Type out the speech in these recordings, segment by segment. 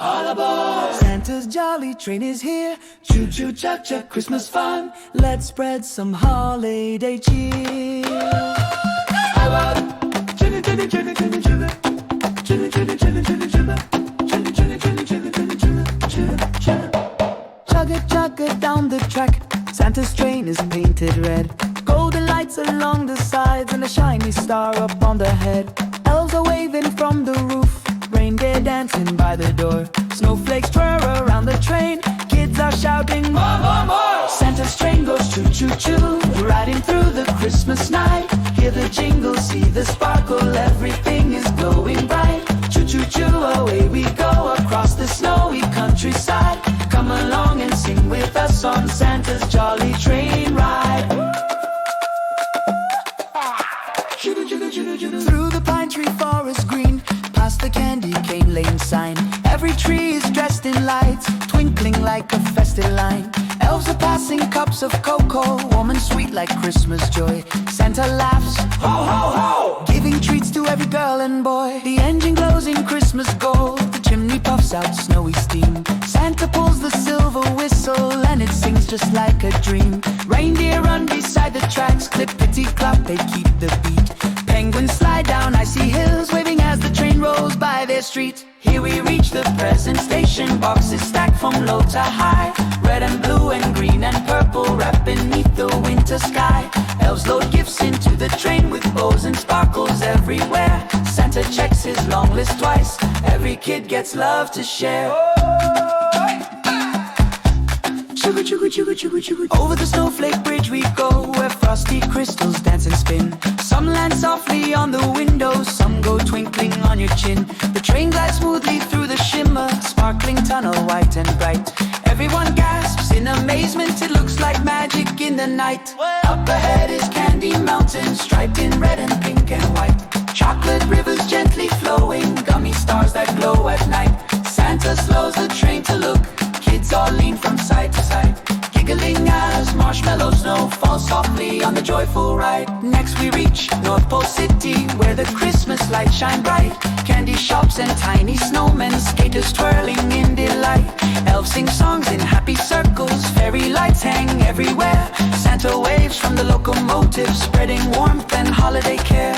All aboard! Santa's jolly train is here. Choo-choo, chuck-chuck, Christmas fun. Let's spread some holiday cheer. Chugga, chugga, chugga, chugga, chugga. Chugga, chugga, chugga, chugga, chugga. Chugga, chugga, chugga, chugga, chugga, chugga, chugga. Chugga, chugga down the track. Santa's train is painted red. Golden lights along the sides and a shiny star up on the head. Elves are waving from the roof. Reindeer dancing by the door. Snowflakes twirl around the train. Kids are shouting, more, more, more! Santa's train goes choo-choo-choo, riding through the Christmas night. Hear the jingle, see the sparkle, everything is glowing bright. Choo-choo-choo, away we go across the snowy countryside. Come along and sing with us on Santa's jolly train ride. Through the pine tree forest green, past the candy cane lane sign. Every tree is dressed in lights, twinkling like a festive line. Elves are passing cups of cocoa, warm and sweet like Christmas joy. Santa laughs, ho, ho, ho, giving treats to every girl and boy. The engine glows in Christmas gold, the chimney puffs out snowy steam. Santa pulls the silver whistle and it sings just like a dream. Reindeer run beside the tracks, clip-petty-clop, they keep the beat. Penguins slide down icy hills, waving as the train rolls by their street. Here we reach the present station, boxes stacked from low to high. Red and blue and green and purple wrapped beneath the winter sky. Elves load gifts into the train with bows and sparkles everywhere. Santa checks his long list twice, every kid gets love to share. Chugga, chugga, chugga, chugga, chugga. Over the snowflake bridge we go, where frosty crystals dance and spin. Some land softly on the windows, some go twinkling on your chin. The train glides smoothly through the shimmer, sparkling tunnel white and bright. Everyone gasps in amazement, it looks like magic in the night. Up ahead is Candy Mountain, striped in red and pink and white. Chocolate rivers gently flowing, gummy stars that glow at night. Santa slows the train to look, kids all lean from side to side, giggling as marshmallow snow falls softly on the joyful ride. Next we reach North Pole City, where the Christmas lights shine bright. Candy shops and tiny snowmen, skaters twirling in delight. Elves sing songs in happy circles, fairy lights hang everywhere. Santa waves from the locomotive, spreading warmth and holiday care.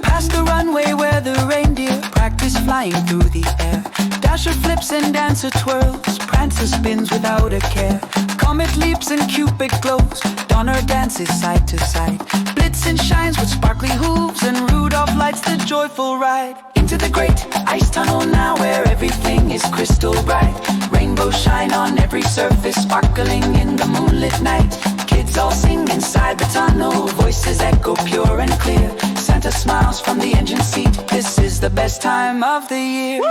Past the runway where the reindeer practice flying through the air. Dasher flips and Dancer twirls, Prancer spins without a care. Comet leaps and Cupid glows, Donner dances side to side. Blitzen shines with sparkly hooves and Rudolph lights the joyful ride. Into the great ice tunnel now, where everything is crystal bright. Rainbows shine on every surface, sparkling in the moonlit night. Kids all sing inside the tunnel, voices echo pure and clear. Santa smiles from the engine seat, this is the best time of the year.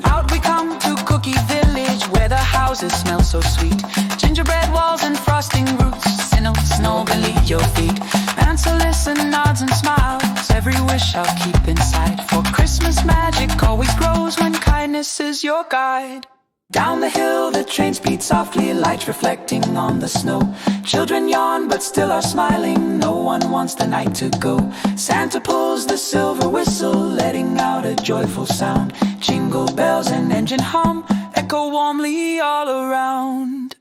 Out we come to Cookie Village, where the houses smell so sweet. Gingerbread walls and frosting roofs, snow beneath your feet. Answer listen, nods and smiles, every wish I'll keep inside. For Christmas magic always grows when kindness is your guide. Down the hill the train speeds softly, lights reflecting on the snow. Children yawn but still are smiling, no one wants the night to go. Santa pulls the silver whistle, letting out a joyful sound. Jingle bells and engine hum echo warmly all around.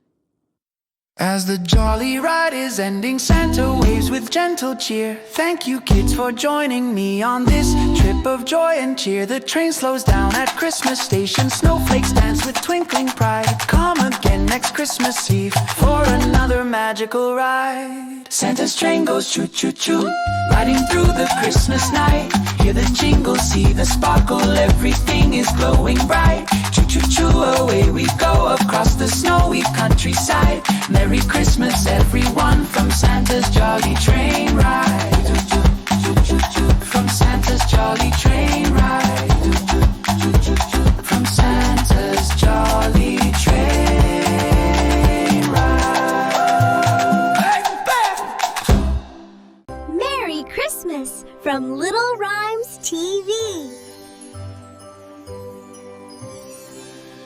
As the jolly ride is ending, Santa waves with gentle cheer. Thank you kids for joining me on this trip of joy and cheer. The train slows down at Christmas station, snowflakes dance with twinkling pride. Come again next Christmas Eve for another magical ride. Santa's train goes choo-choo-choo, riding through the Christmas night. Hear the jingle, see the sparkle, everything is glowing bright. Choo-choo-choo, away we go across the snowy countryside. Merry Christmas everyone from Santa's jolly train ride. From Santa's jolly train